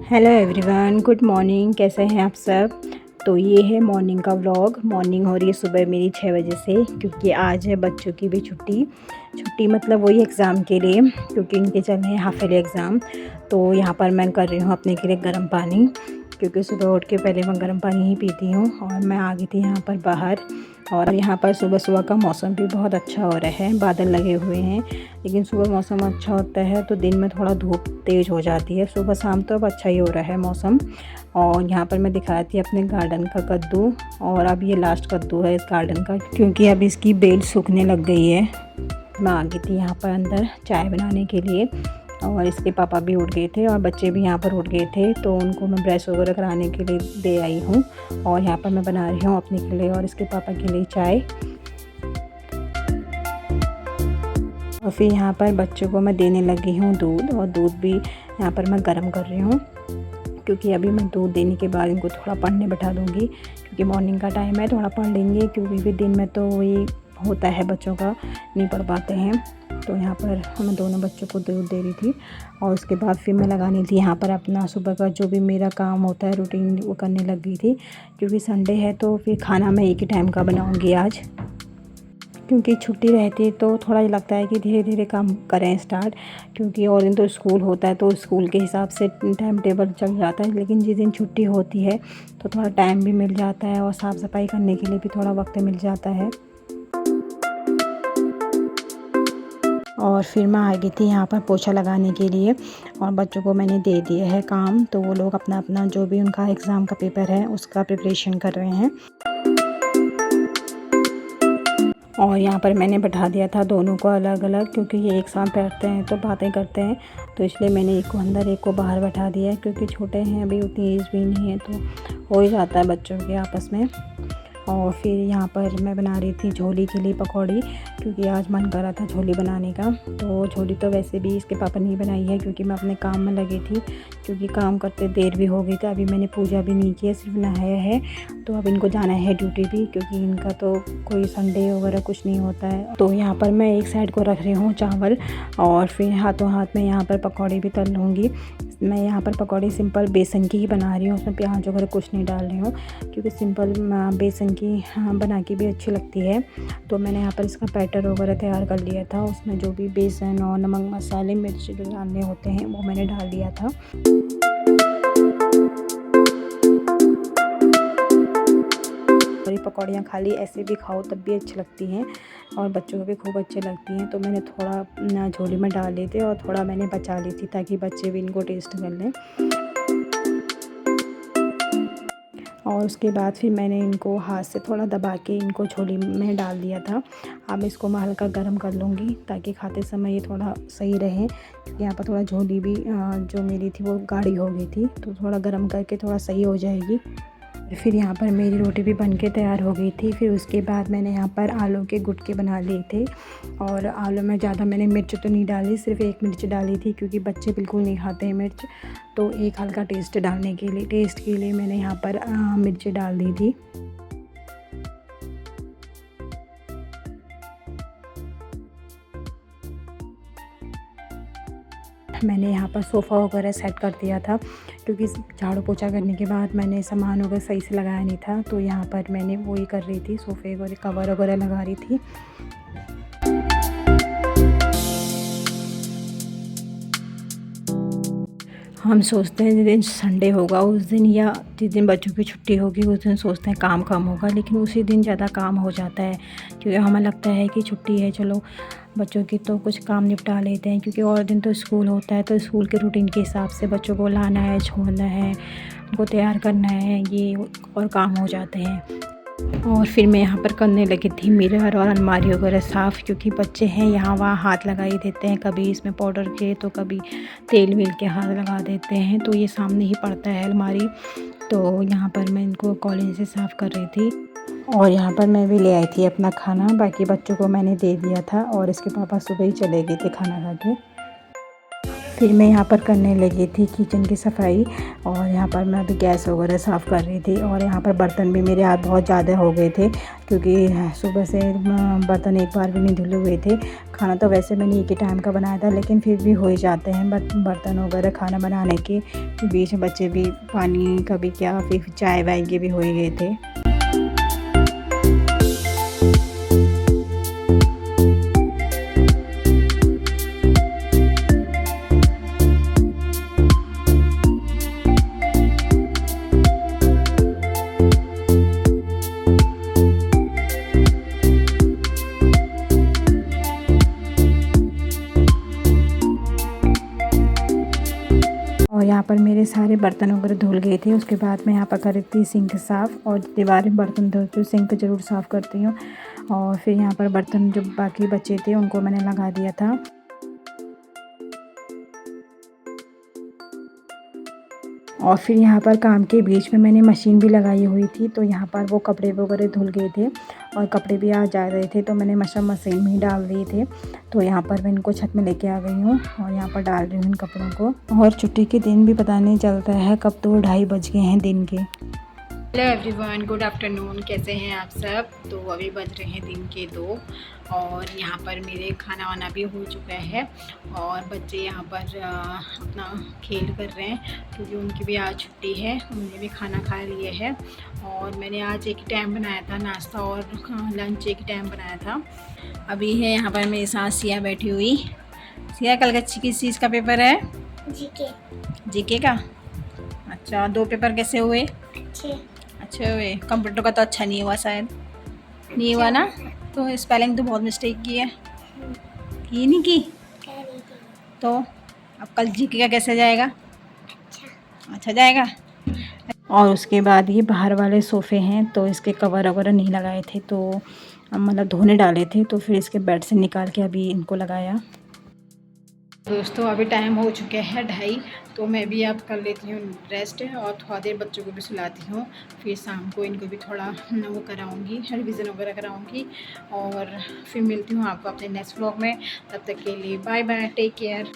Hello everyone, good morning. कैसे हैं आप सब? तो ये है मॉर्निंग का व्लॉग। मॉर्निंग हो रही है सुबह मेरी 6 बजे से, क्योंकि आज है बच्चों की भी छुट्टी मतलब वही एग्ज़ाम के लिए, क्योंकि इनके चल रहे हैं हाफ ईयरली एग्ज़ाम। तो यहाँ पर मैं कर रही हूँ अपने के लिए गर्म पानी, क्योंकि सुबह उठ के पहले मैं गर्म पानी ही पीती हूँ। और मैं आ गई थी यहाँ पर बाहर, और यहाँ पर सुबह सुबह का मौसम भी बहुत अच्छा हो रहा है, बादल लगे हुए हैं। लेकिन सुबह मौसम अच्छा होता है तो दिन में थोड़ा धूप तेज़ हो जाती है। सुबह शाम तो अब अच्छा ही हो रहा है मौसम। और यहाँ पर मैं दिखाई थी अपने गार्डन का कद्दू, और अब ये लास्ट कद्दू है इस गार्डन का, क्योंकि अब इसकी बेल सूखने लग गई है। मैं आ गई थी यहाँ पर अंदर चाय बनाने के लिए, और इसके पापा भी उठ गए थे और बच्चे भी यहाँ पर उठ गए थे, तो उनको मैं ब्रश वगैरह कराने के लिए दे आई हूँ। और यहाँ पर मैं बना रही हूँ अपने के लिए और इसके पापा के लिए चाय। और फिर यहाँ पर बच्चों को मैं देने लगी हूँ दूध, और दूध भी यहाँ पर मैं गर्म कर रही हूँ, क्योंकि अभी मैं दूध देने के बाद इनको थोड़ा पढ़ने बैठा दूँगी, क्योंकि मॉर्निंग का टाइम है, थोड़ा पढ़ लेंगे। क्योंकि फिर दिन में तो वही होता है, बच्चों का नहीं पढ़ पाते हैं। तो यहाँ पर मैं दोनों बच्चों को दूध दे रही थी, और उसके बाद फिर मैं लगानी थी यहाँ पर अपना सुबह का जो भी मेरा काम होता है रूटीन, वो करने लग गई थी। क्योंकि संडे है तो फिर खाना मैं एक ही टाइम का बनाऊँगी आज, क्योंकि छुट्टी रहती तो थोड़ा ये लगता है कि धीरे धीरे काम करें स्टार्ट। क्योंकि और दिन तो स्कूल होता है तो स्कूल के हिसाब से टाइम टेबल चल जाता है, लेकिन जिस दिन छुट्टी होती है तो थोड़ा टाइम भी मिल जाता है, और साफ़ सफाई करने के लिए भी थोड़ा वक्त मिल जाता है। और फिर मैं आ गई थी यहाँ पर पोछा लगाने के लिए, और बच्चों को मैंने दे दिया है काम, तो वो लोग अपना अपना जो भी उनका एग्ज़ाम का पेपर है उसका प्रिपरेशन कर रहे हैं। और यहाँ पर मैंने बैठा दिया था दोनों को अलग अलग, क्योंकि ये एक साथ बैठते हैं तो बातें करते हैं, तो इसलिए मैंने एक को अंदर एक को बाहर बैठा दिया है। क्योंकि छोटे हैं, अभी उतनी एज भी नहीं है, तो हो ही जाता है बच्चों के आपस में। और फिर यहाँ पर मैं बना रही थी झोली के लिए पकौड़ी, क्योंकि आज मन कर रहा था झोली बनाने का। तो झोली तो वैसे भी इसके पापा ने बनाई है, क्योंकि मैं अपने काम में लगी थी, क्योंकि काम करते देर भी हो गई थी। अभी मैंने पूजा भी नहीं की है, सिर्फ नहाया है। तो अब इनको जाना है ड्यूटी भी, क्योंकि इनका तो कोई संडे वगैरह कुछ नहीं होता है। तो यहाँ पर मैं एक साइड को रख रही हूँ चावल, और फिर हाथों हाथ में यहाँ पर पकौड़ी भी तल लूँगी। मैं यहाँ पर पकौड़ी सिंपल बेसन की ही बना रही हूँ, उसमें प्याज वगैरह कुछ नहीं डाल रही हूँ, क्योंकि सिंपल बेसन की बना के भी अच्छी लगती है। तो मैंने यहाँ पर इसका बैटर वगैरह तैयार कर लिया था, उसमें जो भी बेसन और नमक मसाले मिर्च जो डालने होते हैं वो मैंने डाल दिया था। और ये पकौड़ियाँ खाली ऐसे भी खाओ तब भी अच्छी लगती हैं, और बच्चों को भी खूब अच्छी लगती हैं। तो मैंने थोड़ा झोली में डाल ली थी, और थोड़ा मैंने बचा ली थी, ताकि बच्चे भी इनको टेस्ट कर लें। और उसके बाद फिर मैंने इनको हाथ से थोड़ा दबा के इनको झोली में डाल दिया था। अब इसको मैं हल्का गर्म कर लूँगी, ताकि खाते समय ये थोड़ा सही रहे। क्योंकि यहाँ पर थोड़ा झोली भी जो मेरी थी वो गाढ़ी हो गई थी, तो थोड़ा गर्म करके थोड़ा सही हो जाएगी। फिर यहाँ पर मेरी रोटी भी बनके तैयार हो गई थी। फिर उसके बाद मैंने यहाँ पर आलू के गुटके बना लिए थे, और आलू में ज़्यादा मैंने मिर्च तो नहीं डाली, सिर्फ एक मिर्च डाली थी, क्योंकि बच्चे बिल्कुल नहीं खाते हैं मिर्च। तो एक हल्का टेस्ट के लिए मैंने यहाँ पर मिर्च डाल दी थी। मैंने यहाँ पर सोफ़ा वगैरह सेट कर दिया था, क्योंकि झाड़ू पोछा करने के बाद मैंने सामान वगैरह सही से लगाया नहीं था। तो यहाँ पर मैंने वही कर रही थी, सोफ़े वगैरह कवर वगैरह लगा रही थी। हम सोचते हैं जिस दिन संडे होगा उस दिन, या जिस दिन बच्चों की छुट्टी होगी उस दिन सोचते हैं काम कम होगा, लेकिन उसी दिन ज़्यादा काम हो जाता है। क्योंकि हमें लगता है कि छुट्टी है, चलो बच्चों की तो कुछ काम निपटा लेते हैं, क्योंकि और दिन तो स्कूल होता है, तो स्कूल के रूटीन के हिसाब से बच्चों को लाना है, छोड़ना है, उनको तैयार करना है, ये और काम हो जाते हैं। और फिर मैं यहाँ पर करने लगी थी मिरर और अलमारी वगैरह साफ़, क्योंकि बच्चे हैं यहाँ वहाँ हाथ लगा ही देते हैं, कभी इसमें पाउडर के तो कभी तेल वेल के हाथ लगा देते हैं। तो ये सामने ही पड़ता है अलमारी, तो यहाँ पर मैं इनको कॉलिन से साफ़ कर रही थी। और यहाँ पर मैं भी ले आई थी अपना खाना, बाकी बच्चों को मैंने दे दिया था, और इसके पापा सुबह ही चले गए थे खाना खा के। फिर मैं यहाँ पर करने लगी थी किचन की सफाई, और यहाँ पर मैं अभी गैस वगैरह साफ़ कर रही थी। और यहाँ पर बर्तन भी मेरे हाथ बहुत ज़्यादा हो गए थे, क्योंकि सुबह से बर्तन एक बार भी नहीं धुले हुए थे। खाना तो वैसे मैंने एक ही टाइम का बनाया था, लेकिन फिर भी हो ही जाते हैं बर्तन वगैरह खाना बनाने के बीच में। बच्चे भी पानी का भी क्या, फिर चाय वाय के भी हो ही गए थे। और यहाँ पर मेरे सारे बर्तन वगैरह धुल गए थे। उसके बाद मैं यहाँ पर कर रही थी सिंक साफ़, और दीवारें बर्तन धोती हूँ, सिंक ज़रूर साफ़ करती हूँ। और फिर यहाँ पर बर्तन जो बाकी बचे थे उनको मैंने लगा दिया था। और फिर यहाँ पर काम के बीच में मैंने मशीन भी लगाई हुई थी, तो यहाँ पर वो कपड़े वगैरह धुल गए थे और कपड़े भी आ जा रहे थे, तो मैंने मशीन में ही डाल दिए थे। तो यहाँ पर मैं इनको छत में लेके आ गई हूँ और यहाँ पर डाल रही हूँ इन कपड़ों को। और छुट्टी के दिन भी पता नहीं चलता है कब, तो 2:30 बज गए हैं दिन के। Hello everyone, good afternoon. कैसे हैं आप सब? तो अभी बज रहे हैं दिन के 2 और यहाँ पर मेरे खाना वाना भी हो चुका है और बच्चे यहाँ पर अपना खेल कर रहे हैं, क्योंकि उनकी भी आज छुट्टी है। उन्होंने भी खाना खा लिए है और मैंने आज एक टाइम बनाया था नाश्ता और लंच एक टाइम बनाया था। अभी है यहाँ पर मेरे साथ सिया बैठी हुई। सिया, कल किस चीज़ का पेपर है? जीके का। अच्छा, 2 पेपर कैसे हुए? अच्छे हुए। कंप्यूटर का तो अच्छा नहीं हुआ, शायद नहीं हुआ ना? तो स्पेलिंग तो बहुत मिस्टेक की है। की नहीं की? तो अब कल जीके का कैसे जाएगा? अच्छा जाएगा। और उसके बाद ये बाहर वाले सोफ़े हैं, तो इसके कवर वगैरह नहीं लगाए थे, तो मतलब धोने डाले थे, तो फिर इसके बेड से निकाल के अभी इनको लगाया। दोस्तों अभी टाइम हो चुके हैं 2:30, तो मैं भी अब कर लेती हूँ रेस्ट और थोड़ा देर बच्चों को भी सुलाती हूँ। फिर शाम को इनको भी थोड़ा वो कराऊँगी, रिवीजन वगैरह कराऊँगी और फिर मिलती हूँ आपको अपने नेक्स्ट व्लॉग में। तब तक के लिए बाय बाय, टेक केयर।